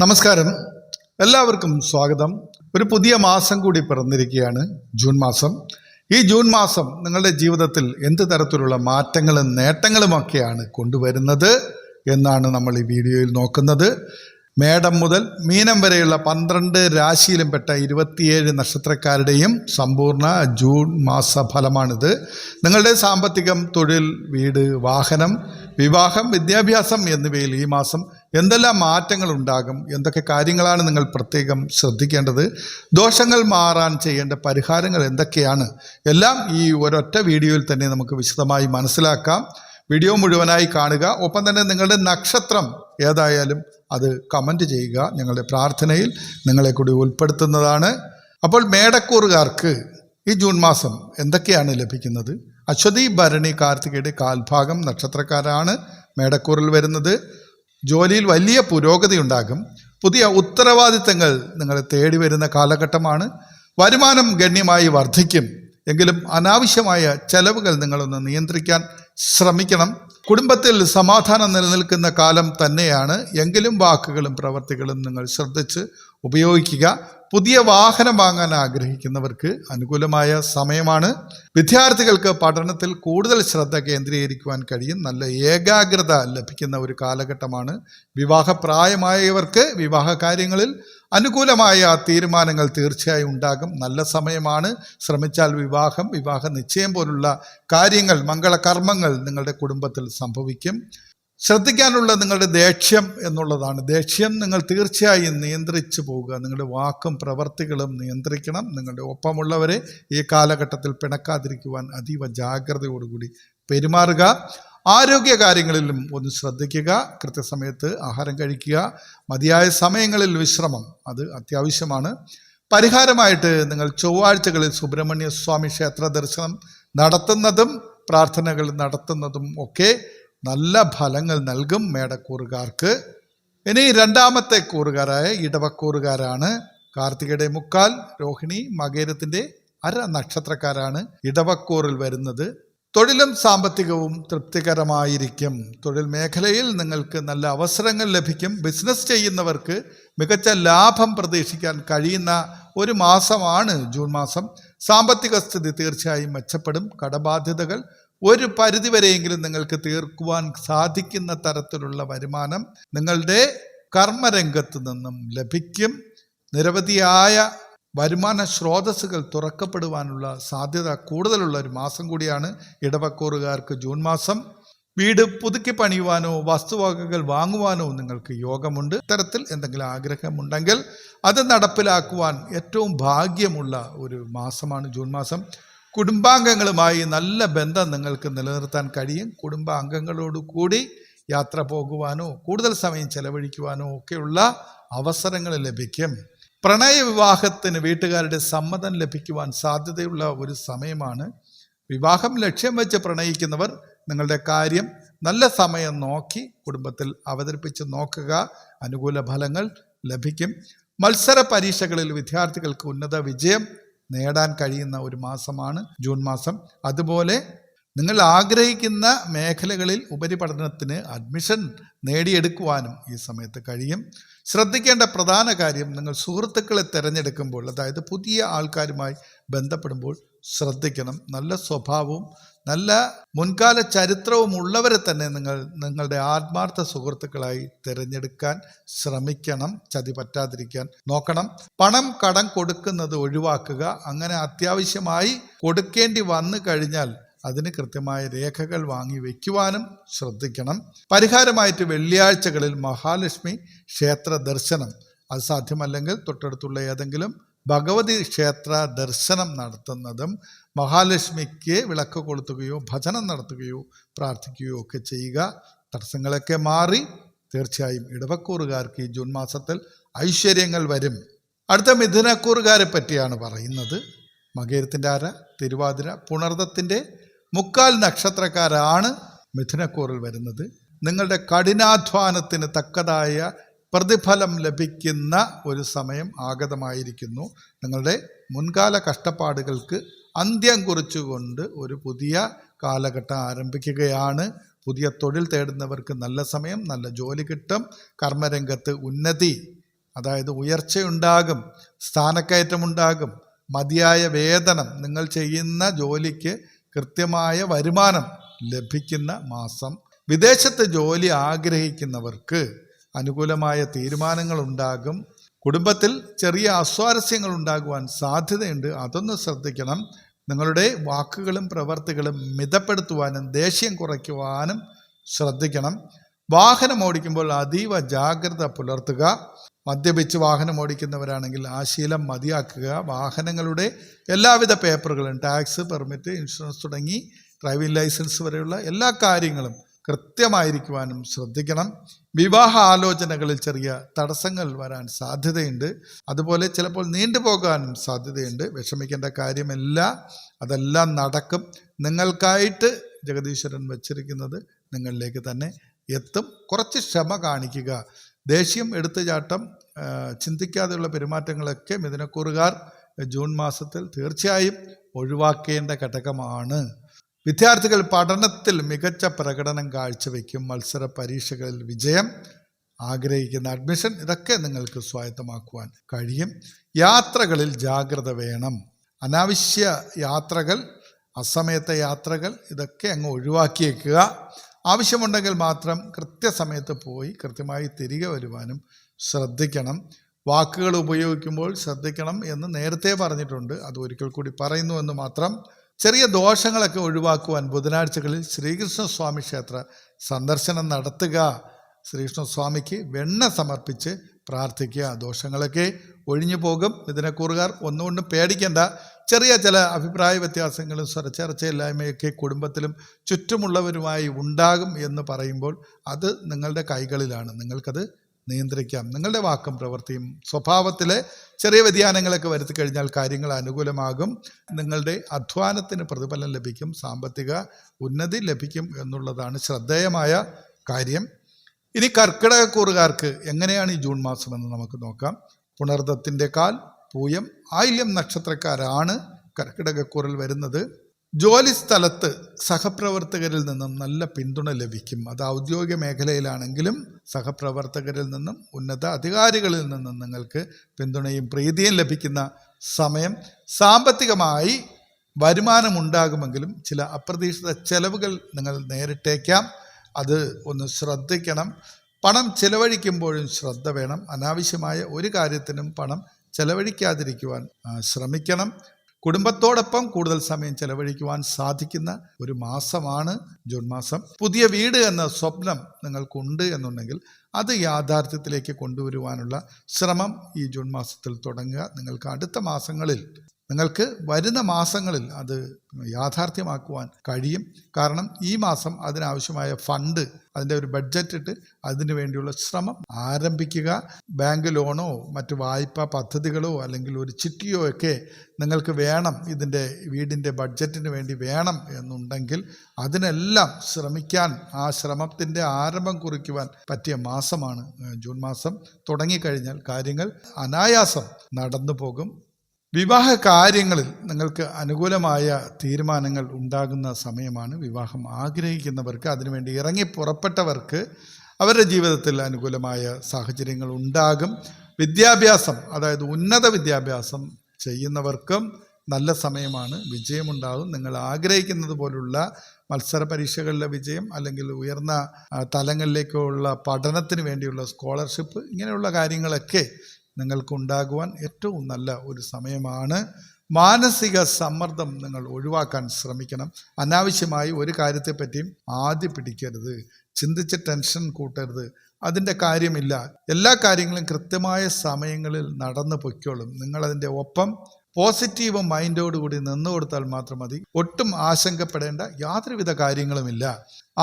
നമസ്കാരം, എല്ലാവർക്കും സ്വാഗതം. ഒരു പുതിയ മാസം കൂടി പിറന്നിരിക്കുകയാണ്, ജൂൺ മാസം. ഈ ജൂൺ മാസം നിങ്ങളുടെ ജീവിതത്തിൽ എന്ത് തരത്തിലുള്ള മാറ്റങ്ങളും നേട്ടങ്ങളുമൊക്കെയാണ് കൊണ്ടുവരുന്നത് എന്നാണ് നമ്മൾ ഈ വീഡിയോയിൽ നോക്കുന്നത്. മേടം മുതൽ മീനം വരെയുള്ള 12 രാശിയിലും പെട്ട 27 നക്ഷത്രക്കാരുടെയും സമ്പൂർണ്ണ ജൂൺ മാസ ഫലമാണിത്. നിങ്ങളുടെ സാമ്പത്തികം, തൊഴിൽ, വീട്, വാഹനം, വിവാഹം, വിദ്യാഭ്യാസം എന്നിവയിൽ ഈ മാസം എന്തെല്ലാം മാറ്റങ്ങൾ ഉണ്ടാകും, എന്തൊക്കെ കാര്യങ്ങളാണ് നിങ്ങൾ പ്രത്യേകം ശ്രദ്ധിക്കേണ്ടത്, ദോഷങ്ങൾ മാറാൻ ചെയ്യേണ്ട പരിഹാരങ്ങൾ എന്തൊക്കെയാണ്, എല്ലാം ഈ ഒരൊറ്റ വീഡിയോയിൽ തന്നെ നമുക്ക് വിശദമായി മനസ്സിലാക്കാം. വീഡിയോ മുഴുവനായി കാണുക. ഒപ്പം തന്നെ നിങ്ങളുടെ നക്ഷത്രം ഏതായാലും അത് കമൻറ്റ് ചെയ്യുക. ഞങ്ങളുടെ പ്രാർത്ഥനയിൽ നിങ്ങളെ കൂടി ഉൾപ്പെടുത്തുന്നതാണ്. അപ്പോൾ മേടക്കൂറുകാർക്ക് ഈ ജൂൺ മാസം എന്തൊക്കെയാണ് ലഭിക്കുന്നത്? അശ്വതി, ഭരണി, കാർത്തികയുടെ കാൽഭാഗം നക്ഷത്രക്കാരാണ് മേടക്കൂറിൽ വരുന്നത്. ജോലിയിൽ വലിയ പുരോഗതി ഉണ്ടാകും. പുതിയ ഉത്തരവാദിത്തങ്ങൾ നിങ്ങളെ തേടി വരുന്ന കാലഘട്ടമാണ്. വരുമാനം ഗണ്യമായി വർദ്ധിക്കും. എങ്കിലും അനാവശ്യമായ ചെലവുകൾ നിങ്ങളൊന്ന് നിയന്ത്രിക്കാൻ ശ്രമിക്കണം. കുടുംബത്തിൽ സമാധാനം നിലനിൽക്കുന്ന കാലം തന്നെയാണ്. എങ്കിലും വാക്കുകളും പ്രവർത്തികളും നിങ്ങൾ ശ്രദ്ധിച്ച് ഉപയോഗിക്കുക. പുതിയ വാഹനം വാങ്ങാൻ ആഗ്രഹിക്കുന്നവർക്ക് അനുകൂലമായ സമയമാണ്. വിദ്യാർത്ഥികൾക്ക് പഠനത്തിൽ കൂടുതൽ ശ്രദ്ധ കേന്ദ്രീകരിക്കുവാൻ കഴിയും. നല്ല ഏകാഗ്രത ലഭിക്കുന്ന ഒരു കാലഘട്ടമാണ്. വിവാഹപ്രായമായവർക്ക് വിവാഹ കാര്യങ്ങളിൽ അനുകൂലമായ തീരുമാനങ്ങൾ തീർച്ചയായും ഉണ്ടാകും. നല്ല സമയമാണ്. ശ്രമിച്ചാൽ വിവാഹ നിശ്ചയം പോലുള്ള കാര്യങ്ങൾ, മംഗളകർമ്മങ്ങൾ നിങ്ങളുടെ കുടുംബത്തിൽ സംഭവിക്കും. ശ്രദ്ധിക്കാനുള്ള നിങ്ങളുടെ ദേഷ്യം എന്നുള്ളതാണ്. ദേഷ്യം നിങ്ങൾ തീർച്ചയായും നിയന്ത്രിച്ചു പോവുക. നിങ്ങളുടെ വാക്കും പ്രവർത്തികളും നിയന്ത്രിക്കണം. നിങ്ങളുടെ ഒപ്പമുള്ളവരെ ഈ കാലഘട്ടത്തിൽ പിണക്കാതിരിക്കുവാൻ അതീവ ജാഗ്രതയോടുകൂടി പെരുമാറുക. ആരോഗ്യ കാര്യങ്ങളിലും ഒന്ന് ശ്രദ്ധിക്കുക. കൃത്യസമയത്ത് ആഹാരം കഴിക്കുക. മതിയായ സമയങ്ങളിൽ വിശ്രമം അത് അത്യാവശ്യമാണ്. പരിഹാരമായിട്ട് നിങ്ങൾ ചൊവ്വാഴ്ചകളിൽ സുബ്രഹ്മണ്യ സ്വാമി ക്ഷേത്ര ദർശനം നടത്തുന്നതും പ്രാർത്ഥനകൾ നടത്തുന്നതും ഒക്കെ നല്ല ഫലങ്ങൾ നൽകും മേടക്കൂറുകാർക്ക്. ഇനി രണ്ടാമത്തെ കൂറുകാരായ ഇടവക്കൂറുകാരാണ്. കാർത്തികയുടെ മുക്കാൽ, രോഹിണി, മകേരത്തിൻ്റെ അര നക്ഷത്രക്കാരാണ് ഇടവക്കൂറിൽ വരുന്നത്. തൊഴിലും സാമ്പത്തികവും തൃപ്തികരമായിരിക്കും. തൊഴിൽ മേഖലയിൽ നിങ്ങൾക്ക് നല്ല അവസരങ്ങൾ ലഭിക്കും. ബിസിനസ് ചെയ്യുന്നവർക്ക് മികച്ച ലാഭം പ്രതീക്ഷിക്കാൻ കഴിയുന്ന ഒരു മാസമാണ് ജൂൺ മാസം. സാമ്പത്തിക സ്ഥിതി തീർച്ചയായും മെച്ചപ്പെടും. കടബാധ്യതകൾ ഒരു പരിധിവരെയെങ്കിലും നിങ്ങൾക്ക് തീർക്കുവാൻ സാധിക്കുന്ന തരത്തിലുള്ള വരുമാനം നിങ്ങളുടെ കർമ്മരംഗത്ത് നിന്നും ലഭിക്കും. നിരവധിയായ വരുമാന സ്രോതസ്സുകൾ തുറക്കപ്പെടുവാനുള്ള സാധ്യത കൂടുതലുള്ള ഒരു മാസം കൂടിയാണ് ഇടവക്കൂറുകാർക്ക് ജൂൺ മാസം. വീട് പുതുക്കി പണിയുവാനോ വസ്തുവകകൾ വാങ്ങുവാനോ നിങ്ങൾക്ക് യോഗമുണ്ട്. ഇത്തരത്തിൽ എന്തെങ്കിലും ആഗ്രഹമുണ്ടെങ്കിൽ അത് നടപ്പിലാക്കുവാൻ ഏറ്റവും ഭാഗ്യമുള്ള ഒരു മാസമാണ് ജൂൺ മാസം. കുടുംബാംഗങ്ങളുമായി നല്ല ബന്ധം നിങ്ങൾക്ക് നിലനിർത്താൻ കഴിയും. കുടുംബാംഗങ്ങളോട് കൂടി യാത്ര പോകുവാനോ കൂടുതൽ സമയം ചെലവഴിക്കുവാനോ ഒക്കെയുള്ള അവസരങ്ങൾ ലഭിക്കും. പ്രണയ വിവാഹത്തിന് വീട്ടുകാരുടെ സമ്മതം ലഭിക്കുവാൻ സാധ്യതയുള്ള ഒരു സമയമാണ്. വിവാഹം ലക്ഷ്യം വെച്ച് പ്രണയിക്കുന്നവർ നിങ്ങളുടെ കാര്യം നല്ല സമയം നോക്കി കുടുംബത്തിൽ അവതരിപ്പിച്ച് നോക്കുക. അനുകൂല ഫലങ്ങൾ ലഭിക്കും. മത്സര പരീക്ഷകളിൽ വിദ്യാർത്ഥികൾക്ക് ഉന്നത വിജയം നേടാൻ കഴിയുന്ന ഒരു മാസമാണ് ജൂൺ മാസം. അതുപോലെ നിങ്ങൾ ആഗ്രഹിക്കുന്ന മേഖലകളിൽ ഉപരിപഠനത്തിന് അഡ്മിഷൻ നേടിയെടുക്കുവാനും ഈ സമയത്ത് കഴിയും. ശ്രദ്ധിക്കേണ്ട പ്രധാന കാര്യം, നിങ്ങൾ സുഹൃത്തുക്കളെ തിരഞ്ഞെടുക്കുമ്പോൾ, അതായത് പുതിയ ആൾക്കാരുമായി ബന്ധപ്പെടുമ്പോൾ ശ്രദ്ധിക്കണം. നല്ല സ്വഭാവവും നല്ല മുൻകാല ചരിത്രവും ഉള്ളവരെ തന്നെ നിങ്ങളുടെ ആത്മാർത്ഥ സുഹൃത്തുക്കളായി തിരഞ്ഞെടുക്കാൻ ശ്രമിക്കണം. ചതി പറ്റാതിരിക്കാൻ നോക്കണം. പണം കടം കൊടുക്കുന്നത് ഒഴിവാക്കുക. അങ്ങനെ അത്യാവശ്യമായി കൊടുക്കേണ്ടി വന്നു കഴിഞ്ഞാൽ അതിന് കൃത്യമായ രേഖകൾ വാങ്ങി വയ്ക്കുവാനും ശ്രദ്ധിക്കണം. പരിഹാരമായിട്ട് വെള്ളിയാഴ്ചകളിൽ മഹാലക്ഷ്മി ക്ഷേത്ര ദർശനം, അത് സാധ്യമല്ലെങ്കിൽ തൊട്ടടുത്തുള്ള ഏതെങ്കിലും ഭഗവതി ക്ഷേത്ര ദർശനം നടത്തുന്നതും, മഹാലക്ഷ്മിക്ക് വിളക്ക് കൊളുത്തുകയോ ഭജനം നടത്തുകയോ പ്രാർത്ഥിക്കുകയോ ഒക്കെ ചെയ്യുക. തടസ്സങ്ങളൊക്കെ മാറി തീർച്ചയായും ഇടവക്കൂറുകാർക്ക് ഈ ജൂൺ മാസത്തിൽ ഐശ്വര്യങ്ങൾ വരും. അടുത്ത മിഥുനക്കൂറുകാരെ പറ്റിയാണ് പറയുന്നത്. മകേരത്തിൻ്റെ അര, തിരുവാതിര, പുണർദത്തിൻ്റെ മുക്കാൽ നക്ഷത്രക്കാരാണ് മിഥുനക്കൂറിൽ വരുന്നത്. നിങ്ങളുടെ കഠിനാധ്വാനത്തിന് തക്കതായ പ്രതിഫലം ലഭിക്കുന്ന ഒരു സമയം ആഗതമായിരിക്കുന്നു. നിങ്ങളുടെ മുൻകാല കഷ്ടപ്പാടുകൾക്ക് അന്ത്യം കുറിച്ചുകൊണ്ട് ഒരു പുതിയ കാലഘട്ടം ആരംഭിക്കുകയാണ്. പുതിയ തൊഴിൽ തേടുന്നവർക്ക് നല്ല സമയം, നല്ല ജോലി കിട്ടും. കർമ്മരംഗത്ത് ഉന്നതി അതായത് ഉയർച്ചയുണ്ടാകും, സ്ഥാനക്കയറ്റമുണ്ടാകും, മതിയായ വേതനം, നിങ്ങൾ ചെയ്യുന്ന ജോലിക്ക് കൃത്യമായ വരുമാനം ലഭിക്കുന്ന മാസം. വിദേശത്ത് ജോലി ആഗ്രഹിക്കുന്നവർക്ക് അനുകൂലമായ തീരുമാനങ്ങൾ ഉണ്ടാകും. കുടുംബത്തിൽ ചെറിയ അസ്വാരസ്യങ്ങൾ ഉണ്ടാകുവാൻ സാധ്യതയുണ്ട്, അതൊന്ന് ശ്രദ്ധിക്കണം. നിങ്ങളുടെ വാക്കുകളും പ്രവർത്തികളും മിതപ്പെടുത്തുവാനും ദേഷ്യം കുറയ്ക്കുവാനും ശ്രദ്ധിക്കണം. വാഹനം ഓടിക്കുമ്പോൾ അതീവ ജാഗ്രത പുലർത്തുക. മദ്യപിച്ച് വാഹനം ഓടിക്കുന്നവരാണെങ്കിൽ ആ ശീലം മതിയാക്കുക. വാഹനങ്ങളുടെ എല്ലാവിധ പേപ്പറുകളും, ടാക്സ്, പെർമിറ്റ്, ഇൻഷുറൻസ് തുടങ്ങി ഡ്രൈവിംഗ് ലൈസൻസ് വരെയുള്ള എല്ലാ കാര്യങ്ങളും കൃത്യമായിരിക്കുവാനും ശ്രദ്ധിക്കണം. വിവാഹ ആലോചനകളിൽ ചെറിയ തടസ്സങ്ങൾ വരാൻ സാധ്യതയുണ്ട്, അതുപോലെ ചിലപ്പോൾ നീണ്ടുപോകാനും സാധ്യതയുണ്ട്. വിഷമിക്കേണ്ട കാര്യമില്ല, അതെല്ലാം നടക്കും. നിങ്ങൾക്കായിട്ട് ജഗദീശ്വരൻ വച്ചിരിക്കുന്നത് നിങ്ങളിലേക്ക് തന്നെ എത്തും. കുറച്ച് ക്ഷമ കാണിക്കുക. ദേഷ്യം, എടുത്തുചാട്ടം, ചിന്തിക്കാതെയുള്ള പെരുമാറ്റങ്ങളൊക്കെ മിഥുനക്കൂറുകാർ ജൂൺ മാസത്തിൽ തീർച്ചയായും ഒഴിവാക്കേണ്ട ഘടകമാണ്. വിദ്യാർത്ഥികൾ പഠനത്തിൽ മികച്ച പ്രകടനം കാഴ്ചവെക്കും. മത്സര പരീക്ഷകളിൽ വിജയം, ആഗ്രഹിക്കുന്ന അഡ്മിഷൻ, ഇതൊക്കെ നിങ്ങൾക്ക് സ്വായത്തമാക്കുവാൻ കഴിയും. യാത്രകളിൽ ജാഗ്രത വേണം. അനാവശ്യ യാത്രകൾ, അസമയത്തെ യാത്രകൾ, ഇതൊക്കെ അങ്ങ് ഒഴിവാക്കിയേക്കുക. ആവശ്യമുണ്ടെങ്കിൽ മാത്രം കൃത്യസമയത്ത് പോയി കൃത്യമായി തിരികെ വരുവാനും ശ്രദ്ധിക്കണം. വാക്കുകൾ ഉപയോഗിക്കുമ്പോൾ ശ്രദ്ധിക്കണം എന്ന് നേരത്തെ പറഞ്ഞിട്ടുണ്ട്, അത് ഒരിക്കൽ കൂടി പറയുന്നു എന്ന് മാത്രം. ചെറിയ ദോഷങ്ങളൊക്കെ ഒഴിവാക്കുവാൻ ബുധനാഴ്ചകളിൽ ശ്രീകൃഷ്ണസ്വാമി ക്ഷേത്ര സന്ദർശനം നടത്തുക. ശ്രീകൃഷ്ണസ്വാമിക്ക് വെണ്ണ സമർപ്പിച്ച് പ്രാർത്ഥിക്കുക. ദോഷങ്ങളൊക്കെ ഒഴിഞ്ഞു പോകും. മിഥുനക്കൂറുകാർ ഒന്നുകൊണ്ടും പേടിക്കേണ്ട. ചെറിയ ചില അഭിപ്രായ വ്യത്യാസങ്ങളും സ്വരച്ചേർച്ചയില്ലായ്മയൊക്കെ കുടുംബത്തിലും ചുറ്റുമുള്ളവരുമായി ഉണ്ടാകും എന്ന് പറയുമ്പോൾ അത് നിങ്ങളുടെ കൈകളിലാണ്. നിങ്ങൾക്കത് നിയന്ത്രിക്കാം. നിങ്ങളുടെ വാക്കും പ്രവൃത്തിയും സ്വഭാവത്തിലെ ചെറിയ വ്യതിയാനങ്ങളൊക്കെ വരുത്തി കഴിഞ്ഞാൽ കാര്യങ്ങൾ അനുകൂലമാകും. നിങ്ങളുടെ അധ്വാനത്തിന് പ്രതിഫലം ലഭിക്കും, സാമ്പത്തിക ഉന്നതി ലഭിക്കും എന്നുള്ളതാണ് ശ്രദ്ധേയമായ കാര്യം. ഇനി കർക്കിടകക്കൂറുകാർക്ക് എങ്ങനെയാണ് ഈ ജൂൺ മാസം എന്ന് നമുക്ക് നോക്കാം. പുണർദത്തിൻ്റെ കാൽ, പൂയം, ആയില്യം നക്ഷത്രക്കാരാണ് കർക്കിടകക്കൂറിൽ വരുന്നത്. ജോലി സ്ഥലത്ത് സഹപ്രവർത്തകരിൽ നിന്നും നല്ല പിന്തുണ ലഭിക്കും. അത് ഔദ്യോഗിക മേഖലയിലാണെങ്കിലും സഹപ്രവർത്തകരിൽ നിന്നും ഉന്നത അധികാരികളിൽ നിന്നും നിങ്ങൾക്ക് പിന്തുണയും പ്രീതിയും ലഭിക്കുന്ന സമയം. സാമ്പത്തികമായി വരുമാനമുണ്ടാകുമെങ്കിലും ചില അപ്രതീക്ഷിത ചെലവുകൾ നിങ്ങൾ നേരിട്ടേക്കാം, അത് ഒന്ന് ശ്രദ്ധിക്കണം. പണം ചെലവഴിക്കുമ്പോഴും ശ്രദ്ധ വേണം. അനാവശ്യമായ ഒരു കാര്യത്തിനും പണം ചെലവഴിക്കാതിരിക്കുവാൻ ശ്രമിക്കണം. കുടുംബത്തോടൊപ്പം കൂടുതൽ സമയം ചെലവഴിക്കുവാൻ സാധിക്കുന്ന ഒരു മാസമാണ് ജൂൺ മാസം. പുതിയ വീട് എന്ന സ്വപ്നം നിങ്ങൾക്കുണ്ട് എന്നുണ്ടെങ്കിൽ അത് യാഥാർത്ഥ്യത്തിലേക്ക് കൊണ്ടുവരുവാനുള്ള ശ്രമം ഈ ജൂൺ മാസത്തിൽ തുടങ്ങുക. നിങ്ങൾക്ക് വരുന്ന മാസങ്ങളിൽ അത് യാഥാർത്ഥ്യമാക്കുവാൻ കഴിയും. കാരണം ഈ മാസം അതിനാവശ്യമായ ഫണ്ട്, അതിൻ്റെ ഒരു ബഡ്ജറ്റ് ഇട്ട് അതിനു വേണ്ടിയുള്ള ശ്രമം ആരംഭിക്കുക. ബാങ്ക് ലോണോ മറ്റു വായ്പാ പദ്ധതികളോ അല്ലെങ്കിൽ ഒരു ചിട്ടിയോ ഒക്കെ നിങ്ങൾക്ക് വേണം, ഇതിൻ്റെ വീടിൻ്റെ ബഡ്ജറ്റിന് വേണ്ടി വേണം എന്നുണ്ടെങ്കിൽ അതിനെല്ലാം ശ്രമിക്കാൻ, ആ ശ്രമത്തിൻ്റെ ആരംഭം കുറിക്കുവാൻ പറ്റിയ മാസമാണ് ജൂൺ മാസം. തുടങ്ങിക്കഴിഞ്ഞാൽ കാര്യങ്ങൾ അനായാസം നടന്നു പോകും. വിവാഹ കാര്യങ്ങളിൽ നിങ്ങൾക്ക് അനുകൂലമായ തീരുമാനങ്ങൾ ഉണ്ടാകുന്ന സമയമാണ്. വിവാഹം ആഗ്രഹിക്കുന്നവർക്ക്, അതിനുവേണ്ടി ഇറങ്ങി പുറപ്പെട്ടവർക്ക് അവരുടെ ജീവിതത്തിൽ അനുകൂലമായ സാഹചര്യങ്ങൾ ഉണ്ടാകും. വിദ്യാഭ്യാസം, അതായത് ഉന്നത വിദ്യാഭ്യാസം ചെയ്യുന്നവർക്കും നല്ല സമയമാണ്. വിജയമുണ്ടാകും. നിങ്ങൾ ആഗ്രഹിക്കുന്നത് പോലുള്ള മത്സര പരീക്ഷകളിലെ വിജയം, അല്ലെങ്കിൽ ഉയർന്ന തലങ്ങളിലേക്കുള്ള പഠനത്തിന് വേണ്ടിയുള്ള സ്കോളർഷിപ്പ്, ഇങ്ങനെയുള്ള കാര്യങ്ങളൊക്കെ നിങ്ങൾക്കുണ്ടാകുവാൻ ഏറ്റവും നല്ല ഒരു സമയമാണ്. മാനസിക സമ്മർദ്ദം നിങ്ങൾ ഒഴിവാക്കാൻ ശ്രമിക്കണം. അനാവശ്യമായി ഒരു കാര്യത്തെപ്പറ്റിയും ആദ്യം പിടിക്കരുത്, ചിന്തിച്ച് ടെൻഷൻ കൂട്ടരുത്. അതിൻ്റെ കാര്യമില്ല. എല്ലാ കാര്യങ്ങളും കൃത്യമായ സമയങ്ങളിൽ നടന്നു പൊയ്ക്കോളും. നിങ്ങളതിൻ്റെ ഒപ്പം പോസിറ്റീവ് മൈൻഡോടുകൂടി നിന്നു കൊടുത്താൽ മാത്രം മതി. ഒട്ടും ആശങ്കപ്പെടേണ്ട യാതൊരുവിധ കാര്യങ്ങളുമില്ല.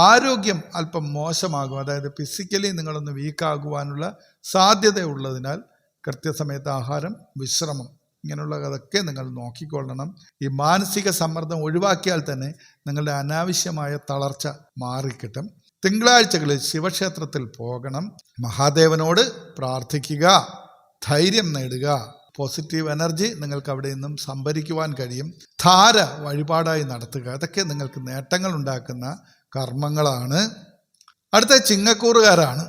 ആരോഗ്യം അല്പം മോശമാകും, അതായത് ഫിസിക്കലി നിങ്ങളൊന്ന് വീക്കാകുവാനുള്ള സാധ്യതയുള്ളതിനാൽ കൃത്യസമയത്ത് ആഹാരം, വിശ്രമം, ഇങ്ങനെയുള്ളതൊക്കെ നിങ്ങൾ നോക്കിക്കൊള്ളണം. ഈ മാനസിക സമ്മർദ്ദം ഒഴിവാക്കിയാൽ തന്നെ നിങ്ങളുടെ അനാവശ്യമായ തളർച്ച മാറിക്കിട്ടും. തിങ്കളാഴ്ചകളിൽ ശിവക്ഷേത്രത്തിൽ പോകണം, മഹാദേവനോട് പ്രാർത്ഥിക്കുക, ധൈര്യം നേടുക. പോസിറ്റീവ് എനർജി നിങ്ങൾക്ക് അവിടെ നിന്നും സംഭരിക്കുവാൻ കഴിയും. ധാര വഴിപാടായി നടത്തുക. അതൊക്കെ നിങ്ങൾക്ക് നേട്ടങ്ങൾ ഉണ്ടാക്കുന്ന കർമ്മങ്ങളാണ്. അടുത്ത ചിങ്ങക്കൂറുകാരാണ്.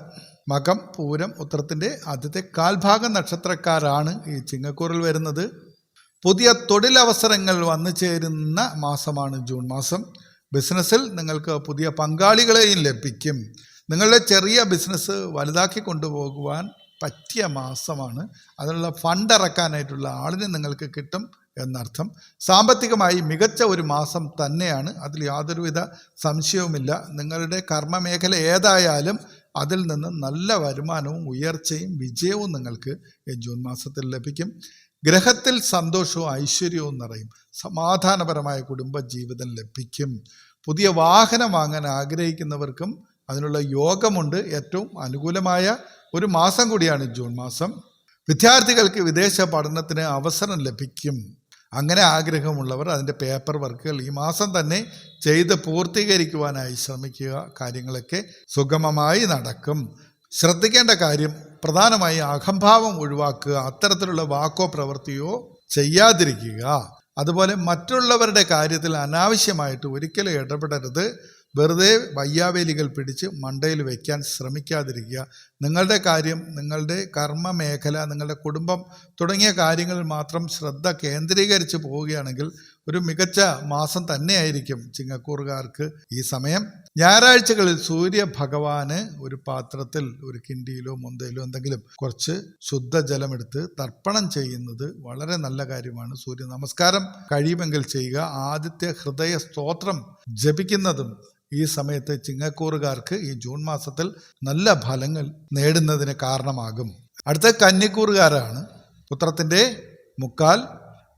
മകം, പൂരം, ഉത്രത്തിൻ്റെ ആദ്യത്തെ കാൽഭാഗം നക്ഷത്രക്കാരാണ് ഈ ചിങ്ങക്കൂറിൽ വരുന്നത്. പുതിയ തൊഴിലവസരങ്ങൾ വന്നു ചേരുന്ന മാസമാണ് ജൂൺ മാസം. ബിസിനസ്സിൽ നിങ്ങൾക്ക് പുതിയ പങ്കാളികളെയും ലഭിക്കും. നിങ്ങളുടെ ചെറിയ ബിസിനസ് വലുതാക്കി കൊണ്ടുപോകുവാൻ പറ്റിയ മാസമാണ്. അതിനുള്ള ഫണ്ട് ഇറക്കാനായിട്ടുള്ള ആളിനെ നിങ്ങൾക്ക് കിട്ടും എന്നർത്ഥം. സാമ്പത്തികമായി മികച്ച ഒരു മാസം തന്നെയാണ്, അതിൽ യാതൊരുവിധ സംശയവുമില്ല. നിങ്ങളുടെ കർമ്മമേഖല ഏതായാലും അതിൽ നിന്ന് നല്ല വരുമാനവും ഉയർച്ചയും വിജയവും നിങ്ങൾക്ക് ഈ ജൂൺ മാസത്തിൽ ലഭിക്കും. ഗ്രഹത്തിൽ സന്തോഷവും ഐശ്വര്യവും നിറയും. സമാധാനപരമായ കുടുംബജീവിതം ലഭിക്കും. പുതിയ വാഹനം വാങ്ങാൻ ആഗ്രഹിക്കുന്നവർക്കും അതിനുള്ള യോഗമുണ്ട്. ഏറ്റവും അനുകൂലമായ ഒരു മാസം കൂടിയാണ് ജൂൺ മാസം. വിദ്യാർത്ഥികൾക്ക് വിദേശ പഠനത്തിന് അവസരം ലഭിക്കും. അങ്ങനെ ആഗ്രഹമുള്ളവർ അതിൻ്റെ പേപ്പർ വർക്കുകൾ ഈ മാസം തന്നെ ചെയ്ത് പൂർത്തീകരിക്കുവാനായി ശ്രമിക്കുക. കാര്യങ്ങളൊക്കെ സുഗമമായി നടക്കും. ശ്രദ്ധിക്കേണ്ട കാര്യം പ്രധാനമായി അഹംഭാവം ഒഴിവാക്കുക. അത്തരത്തിലുള്ള വാക്കോ പ്രവൃത്തിയോ ചെയ്യാതിരിക്കുക. അതുപോലെ മറ്റുള്ളവരുടെ കാര്യത്തിൽ അനാവശ്യമായിട്ട് ഒരിക്കലും ഇടപെടരുത്. വെറുതെ വയ്യാവേലികൾ പിടിച്ച് മണ്ടയിൽ വയ്ക്കാൻ ശ്രമിക്കാതിരിക്കുക. നിങ്ങളുടെ കാര്യം, നിങ്ങളുടെ കർമ്മ മേഖല, നിങ്ങളുടെ കുടുംബം തുടങ്ങിയ കാര്യങ്ങളിൽ മാത്രം ശ്രദ്ധ കേന്ദ്രീകരിച്ച് പോവുകയാണെങ്കിൽ ഒരു മികച്ച മാസം തന്നെയായിരിക്കും ചിങ്ങക്കൂറുകാർക്ക് ഈ സമയം. ഞായറാഴ്ചകളിൽ സൂര്യഭഗവാന് ഒരു പാത്രത്തിൽ ഒരു കിണ്ടിയിലോ മുന്തയിലോ എന്തെങ്കിലും കുറച്ച് ശുദ്ധജലമെടുത്ത് തർപ്പണം ചെയ്യുന്നത് വളരെ നല്ല കാര്യമാണ്. സൂര്യ നമസ്കാരം കഴിയുമെങ്കിൽ ചെയ്യുക. ആദിത്യ ഹൃദയ സ്തോത്രം ജപിക്കുന്നതും ഈ സമയത്ത് ചിങ്ങക്കൂറുകാർക്ക് ഈ ജൂൺ മാസത്തിൽ നല്ല ഫലങ്ങൾ നേടുന്നതിന് കാരണമാകും. അടുത്ത കന്നിക്കൂറുകാരാണ്. ഉത്രത്തിൻ്റെ മുക്കാൽ,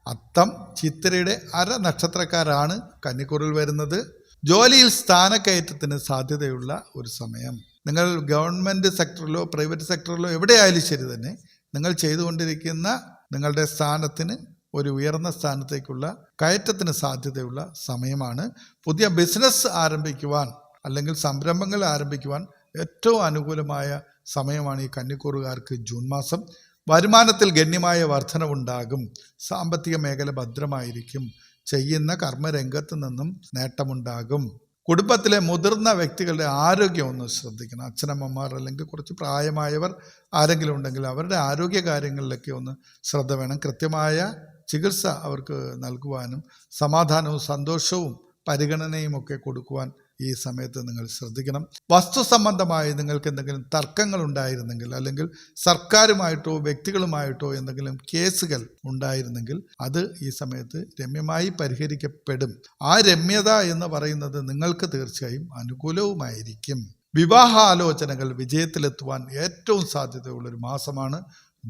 അത്തം, ചിത്തിരയുടെ അര നക്ഷത്രക്കാരാണ് കന്നിക്കൂറിൽ വരുന്നത്. ജോലിയിൽ സ്ഥാനക്കയറ്റത്തിന് സാധ്യതയുള്ള ഒരു സമയം. നിങ്ങൾ ഗവൺമെൻറ് സെക്ടറിലോ പ്രൈവറ്റ് സെക്ടറിലോ എവിടെയായാലും ശരി തന്നെ നിങ്ങൾ ചെയ്തുകൊണ്ടിരിക്കുന്ന നിങ്ങളുടെ സ്ഥാനത്തിന് ഒരു ഉയർന്ന സ്ഥാനത്തേക്കുള്ള കയറ്റത്തിന് സാധ്യതയുള്ള സമയമാണ്. പുതിയ ബിസിനസ് ആരംഭിക്കുവാൻ അല്ലെങ്കിൽ സംരംഭങ്ങൾ ആരംഭിക്കുവാൻ ഏറ്റവും അനുകൂലമായ സമയമാണ് ഈ കന്നിക്കൂറുകാർക്ക് ജൂൺ മാസം. വരുമാനത്തിൽ ഗണ്യമായ വർധനവുണ്ടാകും. സാമ്പത്തിക മേഖല ഭദ്രമായിരിക്കും. ചെയ്യുന്ന കർമ്മരംഗത്ത് നിന്നും നേട്ടമുണ്ടാകും. കുടുംബത്തിലെ മുതിർന്ന വ്യക്തികളുടെ ആരോഗ്യം ഒന്ന് ശ്രദ്ധിക്കണം. അച്ഛനമ്മമാർ അല്ലെങ്കിൽ കുറച്ച് പ്രായമായവർ ആരെങ്കിലും ഉണ്ടെങ്കിൽ അവരുടെ ആരോഗ്യ കാര്യങ്ങളിലൊക്കെ ഒന്ന് ശ്രദ്ധ വേണം. കൃത്യമായ ചികിത്സ അവർക്ക് നൽകുവാനും സമാധാനവും സന്തോഷവും പരിഗണനയും ഒക്കെ കൊടുക്കുവാൻ ഈ സമയത്ത് നിങ്ങൾ ശ്രദ്ധിക്കണം. വസ്തു സംബന്ധമായി നിങ്ങൾക്ക് എന്തെങ്കിലും തർക്കങ്ങൾ ഉണ്ടായിരുന്നെങ്കിൽ അല്ലെങ്കിൽ സർക്കാരുമായിട്ടോ വ്യക്തികളുമായിട്ടോ എന്തെങ്കിലും കേസുകൾ ഉണ്ടായിരുന്നെങ്കിൽ അത് ഈ സമയത്ത് രമ്യമായി പരിഹരിക്കപ്പെടും. ആ രമ്യത എന്ന് പറയുന്നത് നിങ്ങൾക്ക് തീർച്ചയായും അനുകൂലവുമായിരിക്കും. വിവാഹാലോചനകൾ വിജയത്തിലെത്തുവാൻ ഏറ്റവും സാധ്യതയുള്ളൊരു മാസമാണ്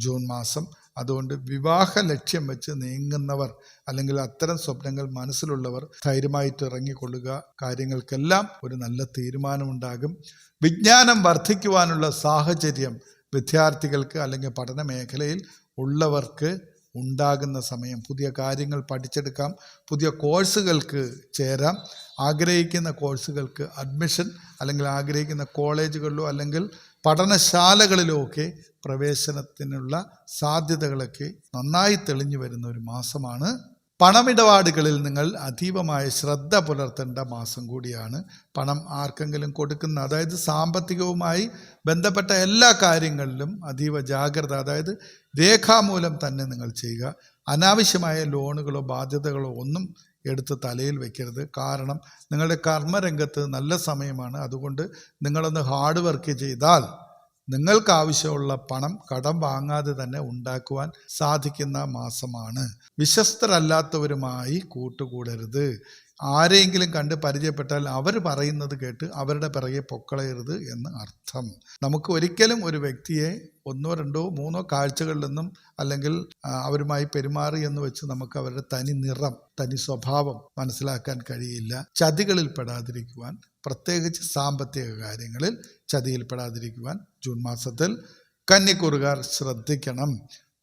ജൂൺ മാസം. അതുകൊണ്ട് വിവാഹ ലക്ഷ്യം വെച്ച് നീങ്ങുന്നവർ അല്ലെങ്കിൽ അത്തരം സ്വപ്നങ്ങൾ മനസ്സിലുള്ളവർ ധൈര്യമായിട്ട് ഇറങ്ങിക്കൊള്ളുക. കാര്യങ്ങൾക്കെല്ലാം ഒരു നല്ല തീരുമാനമുണ്ടാകും. വിജ്ഞാനം വർദ്ധിക്കുവാനുള്ള സാഹചര്യം വിദ്യാർത്ഥികൾക്ക് അല്ലെങ്കിൽ പഠന മേഖലയിൽ ഉള്ളവർക്ക് ഉണ്ടാകുന്ന സമയം. പുതിയ കാര്യങ്ങൾ പഠിച്ചെടുക്കാം. പുതിയ കോഴ്സുകൾക്ക് ചേരാം. ആഗ്രഹിക്കുന്ന കോഴ്സുകൾക്ക് അഡ്മിഷൻ അല്ലെങ്കിൽ ആഗ്രഹിക്കുന്ന കോളേജുകളിലോ അല്ലെങ്കിൽ പഠനശാലകളിലോ ഒക്കെ പ്രവേശനത്തിനുള്ള സാധ്യതകളൊക്കെ നന്നായി തെളിഞ്ഞു വരുന്ന ഒരു മാസമാണ്. പണമിടപാടുകളിൽ നിങ്ങൾ അതീവമായ ശ്രദ്ധ പുലർത്തേണ്ട മാസം കൂടിയാണ്. പണം ആർക്കെങ്കിലും കൊടുക്കുന്ന, അതായത് സാമ്പത്തികവുമായി ബന്ധപ്പെട്ട എല്ലാ കാര്യങ്ങളിലും അതീവ ജാഗ്രത, അതായത് രേഖാമൂലം തന്നെ നിങ്ങൾ ചെയ്യുക. അനാവശ്യമായ ലോണുകളോ ബാധ്യതകളോ ഒന്നും എടുത്ത് തലയിൽ വയ്ക്കരുത്. കാരണം നിങ്ങളുടെ കർമ്മരംഗത്ത് നല്ല സമയമാണ്. അതുകൊണ്ട് നിങ്ങളൊന്ന് ഹാർഡ് വർക്ക് ചെയ്താൽ നിങ്ങൾക്ക് ആവശ്യമുള്ള പണം കടം വാങ്ങാതെ തന്നെ ഉണ്ടാക്കുവാൻ സാധിക്കുന്ന മാസമാണ്. വിശ്വസ്തരല്ലാത്തവരുമായി കൂട്ടുകൂടരുത്. ആരെങ്കിലും കണ്ട് പരിചയപ്പെട്ടാൽ അവർ പറയുന്നത് കേട്ട് അവരുടെ പിറകെ പൊക്കളയരുത് എന്ന് അർത്ഥം. നമുക്ക് ഒരിക്കലും ഒരു വ്യക്തിയെ 1, 2, 3 കാഴ്ചകളിൽ നിന്നും അല്ലെങ്കിൽ അവരുമായി പെരുമാറി എന്ന് വെച്ച് നമുക്ക് അവരുടെ തനി നിറം, തനി സ്വഭാവം മനസ്സിലാക്കാൻ കഴിയില്ല. ചതികളിൽ പെടാതിരിക്കുവാൻ, പ്രത്യേകിച്ച് സാമ്പത്തിക കാര്യങ്ങളിൽ ചതിയിൽപ്പെടാതിരിക്കുവാൻ ജൂൺ മാസത്തിൽ കന്നിക്കൂറുകാർ ശ്രദ്ധിക്കണം.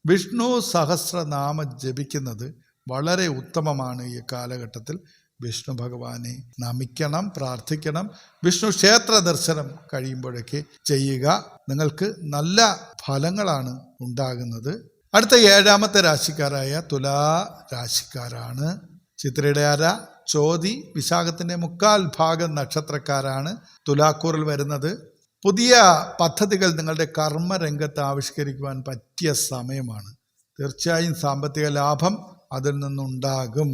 വിഷ്ണു സഹസ്രനാമം ജപിക്കുന്നത് വളരെ ഉത്തമമാണ്. ഈ കാലഘട്ടത്തിൽ വിഷ്ണു ഭഗവാനെ നമിക്കണം, പ്രാർത്ഥിക്കണം. വിഷ്ണു ക്ഷേത്ര ദർശനം കഴിയുമ്പോഴൊക്കെ ചെയ്യുക. നിങ്ങൾക്ക് നല്ല ഫലങ്ങളാണ് ഉണ്ടാകുന്നത്. അടുത്ത 7ാമത്തെ രാശിക്കാരായ തുലാ രാശിക്കാരാണ്. ചിത്രയുടെ അര, ചോതി, വിശാഖത്തിൻ്റെ മുക്കാൽ ഭാഗം നക്ഷത്രക്കാരാണ് തുലാക്കൂറിൽ വരുന്നത്. പുതിയ പദ്ധതികൾ നിങ്ങളുടെ കർമ്മരംഗത്ത് ആവിഷ്കരിക്കുവാൻ പറ്റിയ സമയമാണ്. തീർച്ചയായും സാമ്പത്തിക ലാഭം അതിൽ നിന്നുണ്ടാകും.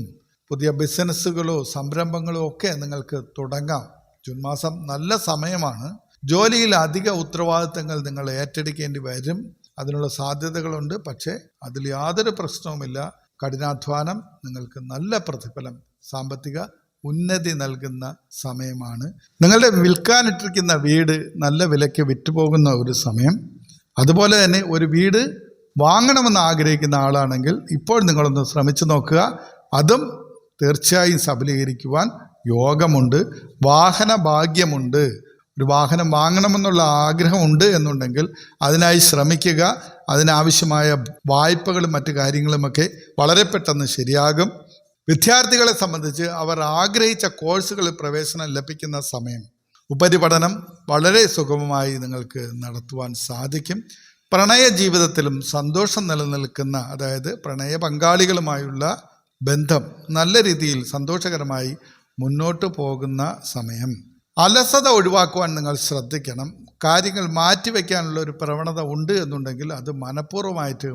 പുതിയ ബിസിനസ്സുകളോ സംരംഭങ്ങളോ ഒക്കെ നിങ്ങൾക്ക് തുടങ്ങാം. ജൂൺ മാസം നല്ല സമയമാണ്. ജോലിയിൽ അധിക ഉത്തരവാദിത്തങ്ങൾ നിങ്ങൾ ഏറ്റെടുക്കേണ്ടി വരും. അതിനുള്ള സാധ്യതകളുണ്ട്. പക്ഷേ അതിൽ യാതൊരു പ്രശ്നവുമില്ല. കഠിനാധ്വാനം നിങ്ങൾക്ക് നല്ല പ്രതിഫലം, സാമ്പത്തിക ഉന്നതി നൽകുന്ന സമയമാണ്. നിങ്ങളുടെ വിൽക്കാനിട്ടിരിക്കുന്ന വീട് നല്ല വിലയ്ക്ക് വിറ്റുപോകുന്ന ഒരു സമയം. അതുപോലെ തന്നെ ഒരു വീട് വാങ്ങണമെന്ന് ആഗ്രഹിക്കുന്ന ആളാണെങ്കിൽ ഇപ്പോൾ നിങ്ങളൊന്ന് ശ്രമിച്ചു നോക്കുക. അതും തീർച്ചയായും സഫലീകരിക്കുവാൻ യോഗമുണ്ട്. വാഹന ഭാഗ്യമുണ്ട്. ഒരു വാഹനം വാങ്ങണമെന്നുള്ള ആഗ്രഹമുണ്ട് എന്നുണ്ടെങ്കിൽ അതിനായി ശ്രമിക്കുക. അതിനാവശ്യമായ വായ്പകളും മറ്റു കാര്യങ്ങളുമൊക്കെ വളരെ പെട്ടെന്ന് ശരിയാകും. വിദ്യാർത്ഥികളെ സംബന്ധിച്ച് അവർ ആഗ്രഹിച്ച കോഴ്സുകളിൽ പ്രവേശനം ലഭിക്കുന്ന സമയം. ഉപരിപഠനം വളരെ സുഗമമായി നിങ്ങൾക്ക് നടത്തുവാൻ സാധിക്കും. പ്രണയ ജീവിതത്തിലും സന്തോഷം നിലനിൽക്കുന്ന, അതായത് പ്രണയ പങ്കാളികളുമായുള്ള ബന്ധം നല്ല രീതിയിൽ സന്തോഷകരമായി മുന്നോട്ട് പോകുന്ന സമയം. അലസത ഒഴിവാക്കുവാൻ നിങ്ങൾ ശ്രദ്ധിക്കണം. കാര്യങ്ങൾ മാറ്റിവെക്കാനുള്ള ഒരു പ്രവണത ഉണ്ട് എന്നുണ്ടെങ്കിൽ അത് മനഃപൂർവ്വമായിട്ട്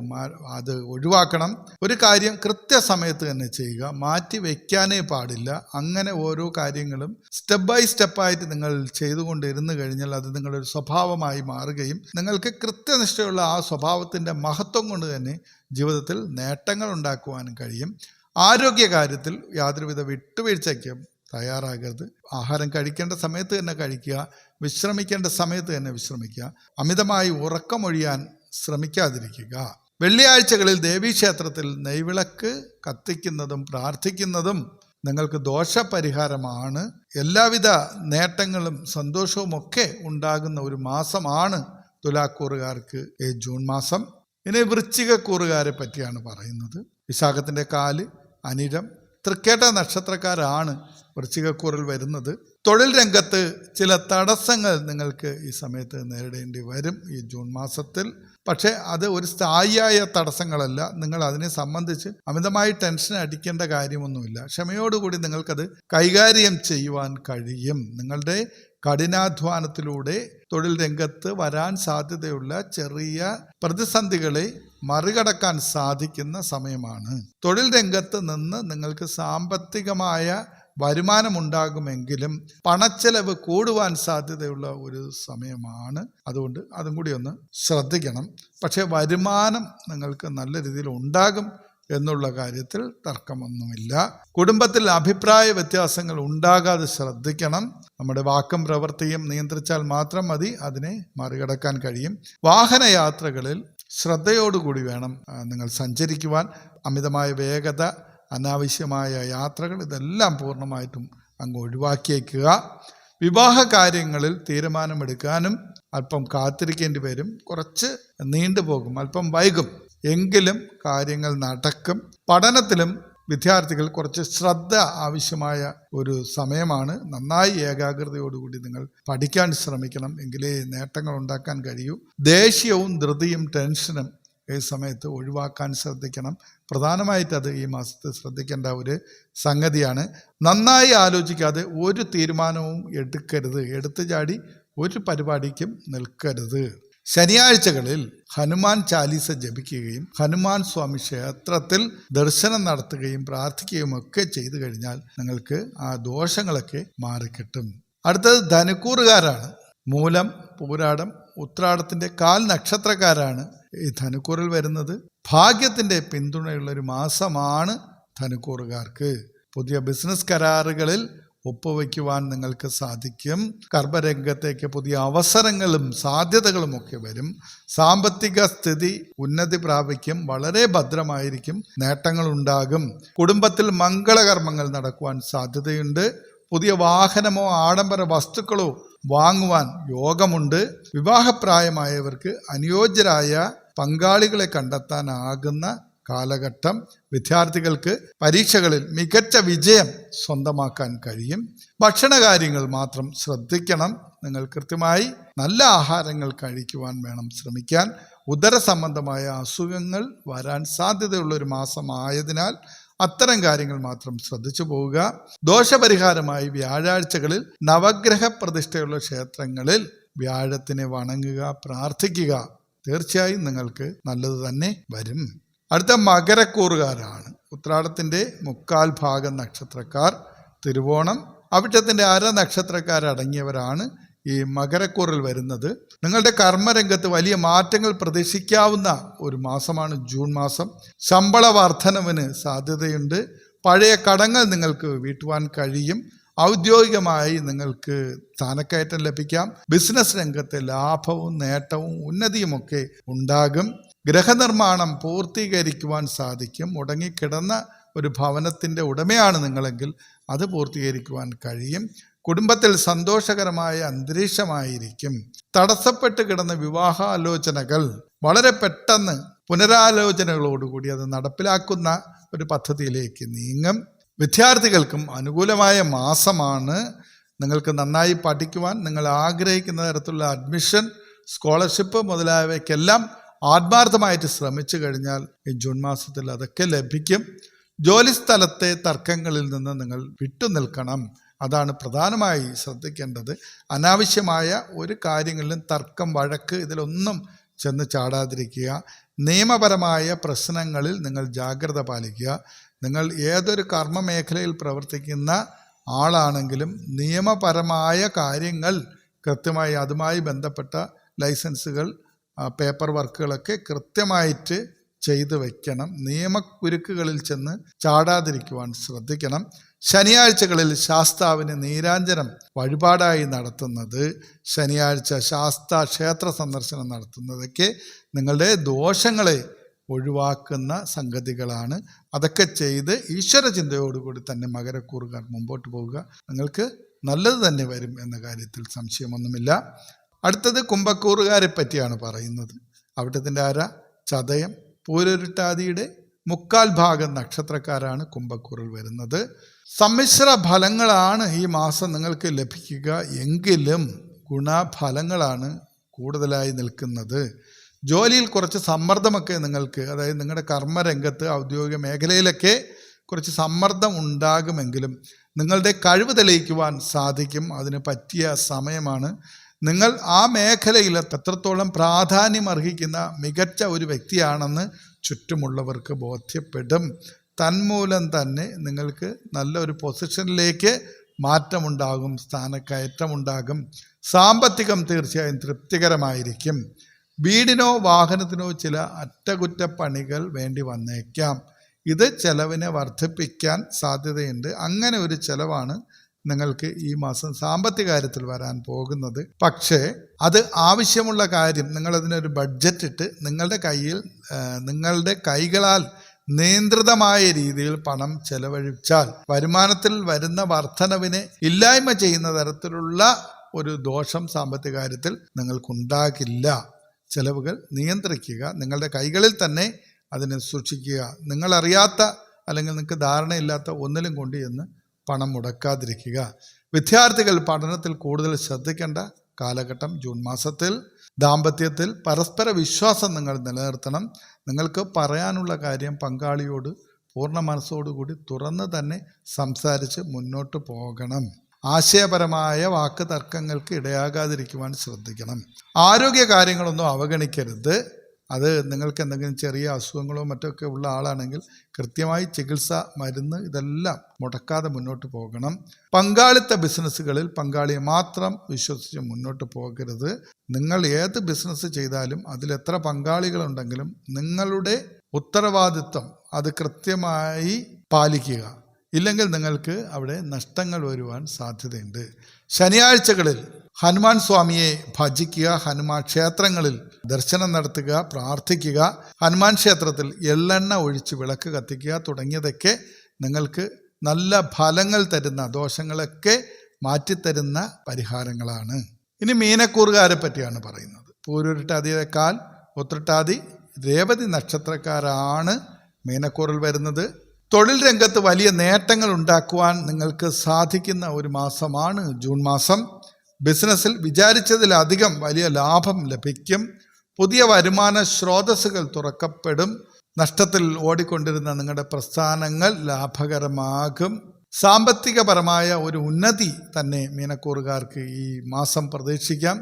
അത് ഒഴിവാക്കണം. ഒരു കാര്യം കൃത്യസമയത്ത് തന്നെ ചെയ്യുക. മാറ്റി വയ്ക്കാനേ പാടില്ല. അങ്ങനെ ഓരോ കാര്യങ്ങളും സ്റ്റെപ്പ് ബൈ സ്റ്റെപ്പായിട്ട് നിങ്ങൾ ചെയ്തുകൊണ്ടിരുന്നു കഴിഞ്ഞാൽ അത് നിങ്ങളൊരു സ്വഭാവമായി മാറുകയും നിങ്ങൾക്ക് കൃത്യനിഷ്ഠയുള്ള ആ സ്വഭാവത്തിൻ്റെ മഹത്വം കൊണ്ട് തന്നെ ജീവിതത്തിൽ നേട്ടങ്ങൾ ഉണ്ടാക്കുവാനും കഴിയും. ആരോഗ്യകാര്യത്തിൽ യാതൊരുവിധ വിട്ടുവീഴ്ചയ്ക്കും തയ്യാറാകരുത്. ആഹാരം കഴിക്കേണ്ട സമയത്ത് തന്നെ കഴിക്കുക. വിശ്രമിക്കേണ്ട സമയത്ത് തന്നെ വിശ്രമിക്കുക. അമിതമായി ഉറക്കമൊഴിയാൻ ശ്രമിക്കാതിരിക്കുക. വെള്ളിയാഴ്ചകളിൽ ദേവീക്ഷേത്രത്തിൽ നെയ്വിളക്ക് കത്തിക്കുന്നതും പ്രാർത്ഥിക്കുന്നതും നിങ്ങൾക്ക് ദോഷപരിഹാരമാണ്. എല്ലാവിധ നേട്ടങ്ങളും സന്തോഷവും ഒക്കെ ഉണ്ടാകുന്ന ഒരു മാസമാണ് തുലാക്കൂറുകാർക്ക് ഈ ജൂൺ മാസം. ഇനി വൃശ്ചികക്കൂറുകാരെ പറ്റിയാണ് പറയുന്നത്. വിശാഖത്തിൻ്റെ കാല്, അനിഴം, തൃക്കേട്ട നക്ഷത്രക്കാരാണ് വൃശ്ചികക്കൂറിൽ വരുന്നത്. തൊഴിൽ രംഗത്ത് ചില തടസ്സങ്ങൾ നിങ്ങൾക്ക് ഈ സമയത്ത് നേരിടേണ്ടി വരും ഈ ജൂൺ മാസത്തിൽ. പക്ഷേ അത് ഒരു സ്ഥായിയായ തടസ്സങ്ങളല്ല. നിങ്ങൾ അതിനെ സംബന്ധിച്ച് അമിതമായി ടെൻഷൻ അടിക്കേണ്ട കാര്യമൊന്നുമില്ല. ക്ഷമയോടുകൂടി നിങ്ങൾക്കത് കൈകാര്യം ചെയ്യുവാൻ കഴിയും. നിങ്ങളുടെ കഠിനാധ്വാനത്തിലൂടെ തൊഴിൽ രംഗത്ത് വരാൻ സാധ്യതയുള്ള ചെറിയ പ്രതിസന്ധികളെ മറികടക്കാൻ സാധിക്കുന്ന സമയമാണ്. തൊഴിൽ രംഗത്ത് നിന്ന് നിങ്ങൾക്ക് സാമ്പത്തികമായ വരുമാനമുണ്ടാകുമെങ്കിലും പണച്ചെലവ് കൂടുവാൻ സാധ്യതയുള്ള ഒരു സമയമാണ്. അതുകൊണ്ട് അതും കൂടി ഒന്ന് ശ്രദ്ധിക്കണം. പക്ഷേ വരുമാനം നിങ്ങൾക്ക് നല്ല രീതിയിൽ ഉണ്ടാകും എന്നുള്ള കാര്യത്തിൽ തർക്കമൊന്നുമില്ല. കുടുംബത്തിൽ അഭിപ്രായ വ്യത്യാസങ്ങൾ ഉണ്ടാകാതെ ശ്രദ്ധിക്കണം. നമ്മുടെ വാക്കും പ്രവൃത്തിയും നിയന്ത്രിച്ചാൽ മാത്രം മതി അതിനെ മറികടക്കാൻ കഴിയും. വാഹനയാത്രകളിൽ ശ്രദ്ധയോടുകൂടി വേണം നിങ്ങൾ സഞ്ചരിക്കുവാൻ. അമിതമായ വേഗത, അനാവശ്യമായ യാത്രകൾ, ഇതെല്ലാം പൂർണ്ണമായിട്ടും അങ്ങ് ഒഴിവാക്കിയേക്കുക. വിവാഹ കാര്യങ്ങളിൽ തീരുമാനമെടുക്കാനും അല്പം കാത്തിരിക്കേണ്ടി വരും. കുറച്ച് നീണ്ടുപോകും, അല്പം വൈകും, എങ്കിലും കാര്യങ്ങൾ നടക്കും. പഠനത്തിലും വിദ്യാർത്ഥികൾ കുറച്ച് ശ്രദ്ധ ആവശ്യമായ ഒരു സമയമാണ്. നന്നായി ഏകാഗ്രതയോടുകൂടി നിങ്ങൾ പഠിക്കാൻ ശ്രമിക്കണം. എങ്കിലേ നേട്ടങ്ങൾ ഉണ്ടാക്കാൻ കഴിയൂ. ദേഷ്യവും ധൃതിയും ടെൻഷനും ഈ സമയത്ത് ഒഴിവാക്കാൻ ശ്രദ്ധിക്കണം. പ്രധാനമായിട്ട് അത് ഈ മാസത്തെ ശ്രദ്ധിക്കേണ്ട ഒരു സംഗതിയാണ്. നന്നായി ആലോചിക്കാതെ ഒരു തീരുമാനവും എടുക്കരുത്. എടുത്തു ചാടി ഒരു പരിപാടിക്കും നിൽക്കരുത്. ശനിയാഴ്ചകളിൽ ഹനുമാൻ ചാലീസ ജപിക്കുകയും ഹനുമാൻ സ്വാമി ക്ഷേത്രത്തിൽ ദർശനം നടത്തുകയും പ്രാർത്ഥിക്കുകയും ഒക്കെ ചെയ്തു കഴിഞ്ഞാൽ നിങ്ങൾക്ക് ആ ദോഷങ്ങളൊക്കെ മാറിക്കിട്ടും. അടുത്തത് ധനുക്കൂറുകാരാണ്. മൂലം, പൂരാടം, ഉത്രാടത്തിൻ്റെ കാൽ നക്ഷത്രക്കാരാണ് ഈ ധനുക്കൂറിൽ വരുന്നത്. ഭാഗ്യത്തിൻ്റെ പിന്തുണയുള്ളൊരു മാസമാണ് ധനുക്കൂറുകാർക്ക്. പുതിയ ബിസിനസ് കരാറുകളിൽ ഒപ്പുവയ്ക്കുവാൻ നിങ്ങൾക്ക് സാധിക്കും. കർമ്മരംഗത്തേക്ക് പുതിയ അവസരങ്ങളും സാധ്യതകളും ഒക്കെ വരും. സാമ്പത്തിക സ്ഥിതി ഉന്നതി പ്രാപിക്കും. വളരെ ഭദ്രമായിരിക്കും. നേട്ടങ്ങളുണ്ടാകും. കുടുംബത്തിൽ മംഗളകർമ്മങ്ങൾ നടക്കുവാൻ സാധ്യതയുണ്ട്. പുതിയ വാഹനമോ ആഡംബര വസ്തുക്കളോ വാങ്ങുവാൻ യോഗമുണ്ട്. വിവാഹപ്രായമായവർക്ക് അനുയോജ്യരായ പങ്കാളികളെ കണ്ടെത്താനാകുന്ന കാലഘട്ടം. വിദ്യാർത്ഥികൾക്ക് പരീക്ഷകളിൽ മികച്ച വിജയം സ്വന്തമാക്കാൻ കഴിയും. ഭക്ഷണകാര്യങ്ങൾ മാത്രം ശ്രദ്ധിക്കണം. നിങ്ങൾ കൃത്യമായി നല്ല ആഹാരങ്ങൾ കഴിക്കുവാൻ വേണം ശ്രമിക്കാൻ. ഉദര സംബന്ധമായ അസുഖങ്ങൾ വരാൻ സാധ്യതയുള്ളൊരു മാസമായതിനാൽ അത്തരം കാര്യങ്ങൾ മാത്രം ശ്രദ്ധിച്ചു പോവുക. ദോഷപരിഹാരമായി വ്യാഴാഴ്ചകളിൽ നവഗ്രഹ പ്രതിഷ്ഠയുള്ള ക്ഷേത്രങ്ങളിൽ വ്യാഴത്തിനെ വണങ്ങുക, പ്രാർത്ഥിക്കുക. തീർച്ചയായും നിങ്ങൾക്ക് നല്ലത് തന്നെ വരും. അടുത്ത മകരക്കൂറുകാരാണ്. ഉത്രാടത്തിൻ്റെ 1/4 ഭാഗം നക്ഷത്രക്കാർ, തിരുവോണം അവിട്ടത്തിൻ്റെ അര നക്ഷത്രക്കാരടങ്ങിയവരാണ് ഈ മകരക്കൂറിൽ വരുന്നത്. നിങ്ങളുടെ കർമ്മരംഗത്ത് വലിയ മാറ്റങ്ങൾ പ്രതീക്ഷിക്കാവുന്ന ഒരു മാസമാണ് ജൂൺ മാസം. ശമ്പള വർധനവിന് സാധ്യതയുണ്ട്. പഴയ കടങ്ങൾ നിങ്ങൾക്ക് വീട്ടുവാൻ കഴിയും. ഔദ്യോഗികമായി നിങ്ങൾക്ക് സ്ഥാനക്കയറ്റം ലഭിക്കാം. ബിസിനസ് രംഗത്തെ ലാഭവും നേട്ടവും ഉന്നതിയുമൊക്കെ ഉണ്ടാകും. ഗൃഹനിർമ്മാണം പൂർത്തീകരിക്കുവാൻ സാധിക്കും. മുടങ്ങിക്കിടന്ന ഒരു ഭവനത്തിൻ്റെ ഉടമയാണ് നിങ്ങളെങ്കിൽ അത് പൂർത്തീകരിക്കുവാൻ കഴിയും. കുടുംബത്തിൽ സന്തോഷകരമായ അന്തരീക്ഷമായിരിക്കും. തടസ്സപ്പെട്ട് കിടന്ന വിവാഹാലോചനകൾ വളരെ പെട്ടെന്ന് പുനരാലോചനകളോടുകൂടി അത് നടപ്പിലാക്കുന്ന ഒരു പദ്ധതിയിലേക്ക് നീങ്ങും. വിദ്യാർത്ഥികൾക്കും അനുകൂലമായ മാസമാണ്. നിങ്ങൾക്ക് നന്നായി പഠിക്കുവാൻ, നിങ്ങൾ ആഗ്രഹിക്കുന്ന തരത്തിലുള്ള അഡ്മിഷൻ, സ്കോളർഷിപ്പ് മുതലായവയ്ക്കെല്ലാം ആത്മാർത്ഥമായിട്ട് ശ്രമിച്ചു കഴിഞ്ഞാൽ ഈ ജൂൺ മാസത്തിൽ അതൊക്കെ ലഭിക്കും. ജോലിസ്ഥലത്തെ തർക്കങ്ങളിൽ നിന്ന് നിങ്ങൾ വിട്ടുനിൽക്കണം. അതാണ് പ്രധാനമായി ശ്രദ്ധിക്കേണ്ടത്. അനാവശ്യമായ ഒരു കാര്യങ്ങളിലും തർക്കം, വഴക്ക് ഇതിലൊന്നും ചെന്ന് ചാടാതിരിക്കുക. നിയമപരമായ പ്രശ്നങ്ങളിൽ നിങ്ങൾ ജാഗ്രത പാലിക്കുക. നിങ്ങൾ ഏതൊരു കർമ്മ മേഖലയിൽ പ്രവർത്തിക്കുന്ന ആളാണെങ്കിലും നിയമപരമായ കാര്യങ്ങൾ കൃത്യമായി അതുമായി ബന്ധപ്പെട്ട ലൈസൻസുകൾ, പേപ്പർ വർക്കുകളൊക്കെ കൃത്യമായിട്ട് ചെയ്തു വയ്ക്കണം. നിയമക്കുരുക്കുകളിൽ ചെന്ന് ചാടാതിരിക്കുവാൻ ശ്രദ്ധിക്കണം. ശനിയാഴ്ചകളിൽ ശാസ്താവിന് നീരാഞ്ജനം വഴിപാടായി നടത്തുന്നത്, ശനിയാഴ്ച ശാസ്താ ക്ഷേത്ര സന്ദർശനം നടത്തുന്നതൊക്കെ നിങ്ങളുടെ ദോഷങ്ങളെ ഒഴിവാക്കുന്ന സംഗതികളാണ്. അതൊക്കെ ചെയ്ത് ഈശ്വര ചിന്തയോടുകൂടി തന്നെ മകരക്കൂറുകാർ മുമ്പോട്ട് പോവുക. നിങ്ങൾക്ക് നല്ലത് തന്നെ വരും എന്ന കാര്യത്തിൽ സംശയമൊന്നുമില്ല. അടുത്തത് കുംഭക്കൂറുകാരെ പറ്റിയാണ് പറയുന്നത്. അവിട്ടത്തിൻ്റെ അര ചതയം പൂരുരുട്ടാതിയുടെ 1/4 ഭാഗം നക്ഷത്രക്കാരാണ് കുംഭക്കൂറിൽ വരുന്നത്. സമ്മിശ്ര ഫലങ്ങളാണ് ഈ മാസം നിങ്ങൾക്ക് ലഭിക്കുക. എങ്കിലും ഗുണഫലങ്ങളാണ് കൂടുതലായി നിൽക്കുന്നത്. ജോലിയിൽ കുറച്ച് സമ്മർദ്ദമൊക്കെ നിങ്ങൾക്ക്, അതായത് നിങ്ങളുടെ കർമ്മരംഗത്ത് ഔദ്യോഗിക മേഖലയിലൊക്കെ കുറച്ച് സമ്മർദ്ദം ഉണ്ടാകുമെങ്കിലും നിങ്ങളുടെ കഴിവ് തെളിയിക്കുവാൻ സാധിക്കും. അതിന് പറ്റിയ സമയമാണ്. നിങ്ങൾ ആ മേഖലയിൽ എത്രത്തോളം പ്രാധാന്യം അർഹിക്കുന്ന മികച്ച ഒരു വ്യക്തിയാണെന്ന് ചുറ്റുമുള്ളവർക്ക് ബോധ്യപ്പെടും. തന്മൂലം തന്നെ നിങ്ങൾക്ക് നല്ലൊരു പൊസിഷനിലേക്ക് മാറ്റമുണ്ടാകും, സ്ഥാനക്കയറ്റമുണ്ടാകും. സാമ്പത്തികം തീർച്ചയായും തൃപ്തികരമായിരിക്കും. വീടിനോ വാഹനത്തിനോ ചില അറ്റകുറ്റപ്പണികൾ വേണ്ടി വന്നേക്കാം. ഇത് ചെലവിനെ വർദ്ധിപ്പിക്കാൻ സാധ്യതയുണ്ട്. അങ്ങനെ ഒരു ചെലവാണ് നിങ്ങൾക്ക് ഈ മാസം സാമ്പത്തിക കാര്യത്തിൽ വരാൻ പോകുന്നത്. പക്ഷേ അത് ആവശ്യമുള്ള കാര്യം, നിങ്ങളതിനൊരു ബഡ്ജറ്റ് ഇട്ട് നിങ്ങളുടെ കൈകളാൽ നിയന്ത്രിതമായ രീതിയിൽ പണം ചെലവഴിച്ചാൽ വരുമാനത്തിൽ വരുന്ന വർധനവിനെ ഇല്ലായ്മ ചെയ്യുന്ന തരത്തിലുള്ള ഒരു ദോഷം സാമ്പത്തിക കാര്യത്തിൽ നിങ്ങൾക്കുണ്ടാകില്ല. ചെലവുകൾ നിയന്ത്രിക്കുക, നിങ്ങളുടെ കൈകളിൽ തന്നെ അതിനെ സൂക്ഷിക്കുക. നിങ്ങളറിയാത്ത അല്ലെങ്കിൽ നിങ്ങൾക്ക് ധാരണയില്ലാത്ത ഒന്നിലും കൊണ്ട് എന്ന് പണം മുടക്കാതിരിക്കുക. വിദ്യാർത്ഥികൾ പഠനത്തിൽ കൂടുതൽ ശ്രദ്ധിക്കേണ്ട കാലഘട്ടം ജൂൺ മാസത്തിൽ. ദാമ്പത്യത്തിൽ പരസ്പര വിശ്വാസം നിങ്ങൾ നിലനിർത്തണം. നിങ്ങൾക്ക് പറയാനുള്ള കാര്യം പങ്കാളിയോട് പൂർണ്ണ മനസ്സോടുകൂടി തുറന്ന് തന്നെ സംസാരിച്ച് മുന്നോട്ട് പോകണം. ആശയപരമായ വാക്ക് തർക്കങ്ങൾക്ക് ഇടയാകാതിരിക്കുവാൻ ശ്രദ്ധിക്കണം. ആരോഗ്യ കാര്യങ്ങളൊന്നും അവഗണിക്കരുത്. അത് നിങ്ങൾക്ക് എന്തെങ്കിലും ചെറിയ അസുഖങ്ങളോ മറ്റൊക്കെ ഉള്ള ആളാണെങ്കിൽ കൃത്യമായി ചികിത്സ, മരുന്ന് ഇതെല്ലാം മുടക്കാതെ മുന്നോട്ട് പോകണം. പങ്കാളിത്ത ബിസിനസ്സുകളിൽ പങ്കാളിയെ മാത്രം വിശ്വസിച്ച് മുന്നോട്ട് പോകരുത്. നിങ്ങൾ ഏത് ബിസിനസ് ചെയ്താലും അതിലെത്ര പങ്കാളികളുണ്ടെങ്കിലും നിങ്ങളുടെ ഉത്തരവാദിത്വം അത് കൃത്യമായി പാലിക്കുക. ഇല്ലെങ്കിൽ നിങ്ങൾക്ക് അവിടെ നഷ്ടങ്ങൾ വരുവാൻ സാധ്യതയുണ്ട്. ശനിയാഴ്ചകളിൽ ഹനുമാൻ സ്വാമിയെ ഭജിക്കുക, ഹനുമാൻ ക്ഷേത്രങ്ങളിൽ ദർശനം നടത്തുക, പ്രാർത്ഥിക്കുക, ഹനുമാൻ ക്ഷേത്രത്തിൽ എള്ളെണ്ണ ഒഴിച്ച് വിളക്ക് കത്തിക്കുക തുടങ്ങിയതൊക്കെ നിങ്ങൾക്ക് നല്ല ഫലങ്ങൾ തരുന്ന, ദോഷങ്ങളൊക്കെ മാറ്റിത്തരുന്ന പരിഹാരങ്ങളാണ്. ഇനി മീനക്കൂറുകാരെ പറ്റിയാണ് പറയുന്നത്. പൂരുരുട്ടാതിയേക്കാൾ ഉത്രട്ടാതി രേവതി നക്ഷത്രക്കാരാണ് മീനക്കൂറിൽ വരുന്നത്. തൊഴിൽ രംഗത്ത് വലിയ നേട്ടങ്ങൾ ഉണ്ടാക്കുവാൻ നിങ്ങൾക്ക് സാധിക്കുന്ന ഒരു മാസമാണ് ജൂൺ മാസം. ബിസിനസ്സിൽ വിചാരിച്ചതിലധികം വലിയ ലാഭം ലഭിക്കും. പുതിയ വരുമാന സ്രോതസ്സുകൾ തുറക്കപ്പെടും. നഷ്ടത്തിൽ ഓടിക്കൊണ്ടിരുന്ന നിങ്ങളുടെ പ്രസ്ഥാനങ്ങൾ ലാഭകരമാകും. സാമ്പത്തികപരമായ ഒരു ഉന്നതി തന്നെ മീനക്കൂറുകാർക്ക് ഈ മാസം പ്രതീക്ഷിക്കാം.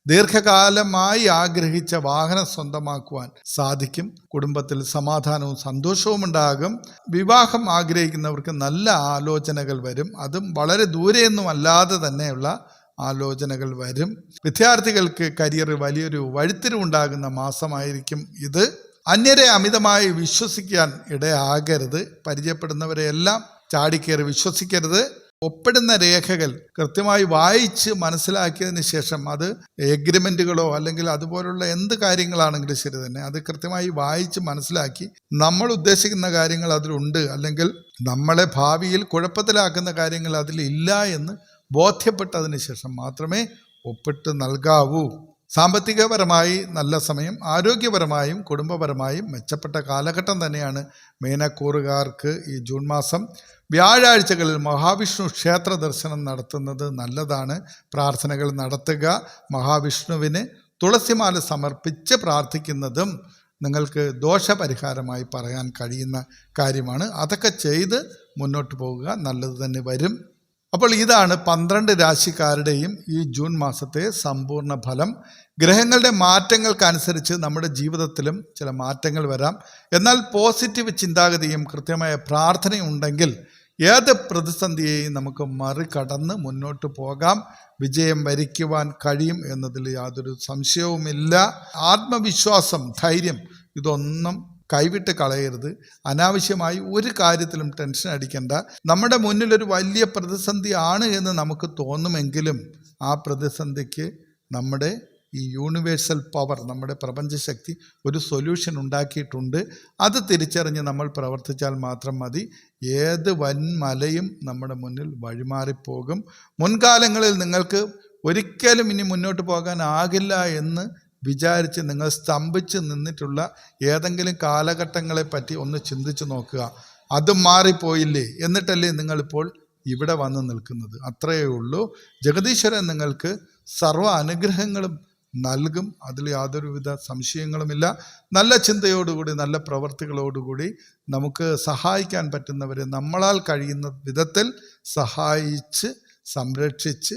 ദീർഘകാലമായി ആഗ്രഹിച്ച വാഹനം സ്വന്തമാക്കുവാൻ സാധിക്കും. കുടുംബത്തിൽ സമാധാനവും സന്തോഷവും ഉണ്ടാകും. വിവാഹം ആഗ്രഹിക്കുന്നവർക്ക് നല്ല ആലോചനകൾ വരും. അതും വളരെ ദൂരെയൊന്നും അല്ലാതെ തന്നെയുള്ള ആലോചനകൾ വരും. വിദ്യാർത്ഥികൾക്ക് കരിയറിൽ വലിയൊരു വഴിത്തിരിവുണ്ടാകുന്ന മാസമായിരിക്കും ഇത്. അന്യരെ അമിതമായി വിശ്വസിക്കാൻ ഇടയാകരുത്. പരിചയപ്പെടുന്നവരെയെല്ലാം ചാടിക്കേറി വിശ്വസിക്കരുത്. ഒപ്പിടുന്ന രേഖകൾ കൃത്യമായി വായിച്ച് മനസ്സിലാക്കിയതിന് ശേഷം അത് എഗ്രിമെൻറ്റുകളോ അല്ലെങ്കിൽ അതുപോലുള്ള എന്ത് കാര്യങ്ങളാണെങ്കിലും ശരി തന്നെ അത് കൃത്യമായി വായിച്ച് മനസ്സിലാക്കി നമ്മൾ ഉദ്ദേശിക്കുന്ന കാര്യങ്ങൾ അതിലുണ്ട് അല്ലെങ്കിൽ നമ്മളെ ഭാവിയിൽ കുഴപ്പത്തിലാക്കുന്ന കാര്യങ്ങൾ അതിലില്ല എന്ന് ബോധ്യപ്പെട്ടതിന് ശേഷം മാത്രമേ ഒപ്പിട്ട് നൽകാവൂ. സാമ്പത്തികപരമായി നല്ല സമയം, ആരോഗ്യപരമായും കുടുംബപരമായും മെച്ചപ്പെട്ട കാലഘട്ടം തന്നെയാണ് മീനക്കൂറുകാർക്ക് ഈ ജൂൺ മാസം. വ്യാഴാഴ്ചകളിൽ മഹാവിഷ്ണു ക്ഷേത്ര ദർശനം നടത്തുന്നത് നല്ലതാണ്. പ്രാർത്ഥനകൾ നടത്തുക. മഹാവിഷ്ണുവിന് തുളസിമാല സമർപ്പിച്ച് പ്രാർത്ഥിക്കുന്നതും നിങ്ങൾക്ക് ദോഷപരിഹാരമായി പറയാൻ കഴിയുന്ന കാര്യമാണ്. അതൊക്കെ ചെയ്ത് മുന്നോട്ട് പോകുക, നല്ലത് തന്നെ വരും. അപ്പോൾ ഇതാണ് 12 രാശിക്കാരുടെയും ഈ ജൂൺ മാസത്തെ സമ്പൂർണ്ണ ഫലം. ഗ്രഹങ്ങളുടെ മാറ്റങ്ങൾക്കനുസരിച്ച് നമ്മുടെ ജീവിതത്തിലും ചില മാറ്റങ്ങൾ വരാം. എന്നാൽ പോസിറ്റീവ് ചിന്താഗതിയും കൃത്യമായ പ്രാർത്ഥനയും ഉണ്ടെങ്കിൽ ഏത് പ്രതിസന്ധിയെയും നമുക്ക് മറികടന്ന് മുന്നോട്ട് പോകാം. വിജയം വരിക്കുവാൻ കഴിയും എന്നതിൽ യാതൊരു സംശയവുമില്ല. ആത്മവിശ്വാസം, ധൈര്യം ഇതൊന്നും കൈവിട്ട് കളയരുത്. അനാവശ്യമായി ഒരു കാര്യത്തിലും ടെൻഷൻ അടിക്കേണ്ട. നമ്മുടെ മുന്നിലൊരു വലിയ പ്രതിസന്ധി ആണ് എന്ന് നമുക്ക് തോന്നുമെങ്കിലും ആ പ്രതിസന്ധിക്ക് നമ്മുടെ ഈ യൂണിവേഴ്സൽ പവർ, നമ്മുടെ പ്രപഞ്ചശക്തി ഒരു സൊല്യൂഷൻ ഉണ്ടാക്കിയിട്ടുണ്ട്. അത് തിരിച്ചറിഞ്ഞ് നമ്മൾ പ്രവർത്തിച്ചാൽ മാത്രം മതി. ഏത് വൻമലയും നമ്മുടെ മുന്നിൽ വഴിമാറിപ്പോകും. മുൻകാലങ്ങളിൽ നിങ്ങൾക്ക് ഒരിക്കലും ഇനി മുന്നോട്ട് പോകാനാകില്ല എന്ന് വിചാരിച്ച് നിങ്ങൾ സ്തംഭിച്ച് നിന്നിട്ടുള്ള ഏതെങ്കിലും കാലഘട്ടങ്ങളെ പറ്റി ഒന്ന് ചിന്തിച്ച് നോക്കുക. അത് മാറിപ്പോയില്ലേ? എന്നിട്ടല്ലേ നിങ്ങളിപ്പോൾ ഇവിടെ വന്ന് നിൽക്കുന്നത്. അത്രയേ ഉള്ളൂ. ജഗദീശ്വരൻ നിങ്ങൾക്ക് സർവ്വ അനുഗ്രഹങ്ങളും നൽകും. അതിൽ യാതൊരുവിധ സംശയങ്ങളുമില്ല. നല്ല ചിന്തയോടുകൂടി നല്ല പ്രവർത്തികളോടുകൂടി നമുക്ക് സഹായിക്കാൻ പറ്റുന്നവരെ നമ്മളാൽ കഴിയുന്ന വിധത്തിൽ സഹായിച്ച് സംരക്ഷിച്ച്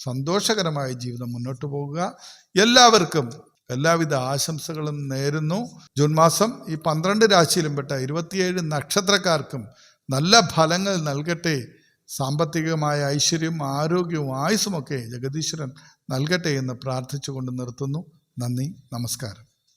സന്തോഷകരമായ ജീവിതം മുന്നോട്ട് പോകുക. എല്ലാവർക്കും എല്ലാവിധ ആശംസകളും നേരുന്നു. ജൂൺ മാസം ഈ 12 രാശിയിലും പെട്ട 27 നക്ഷത്രക്കാർക്കും നല്ല ഫലങ്ങൾ നൽകട്ടെ. സാമ്പത്തികമായ ഐശ്വര്യവും ആരോഗ്യവും ആയുസ്സുമൊക്കെ ജഗദീശ്വരൻ നൽകട്ടെ എന്ന് പ്രാർത്ഥിച്ചുകൊണ്ട് നിർത്തുന്നു. നന്ദി, നമസ്കാരം.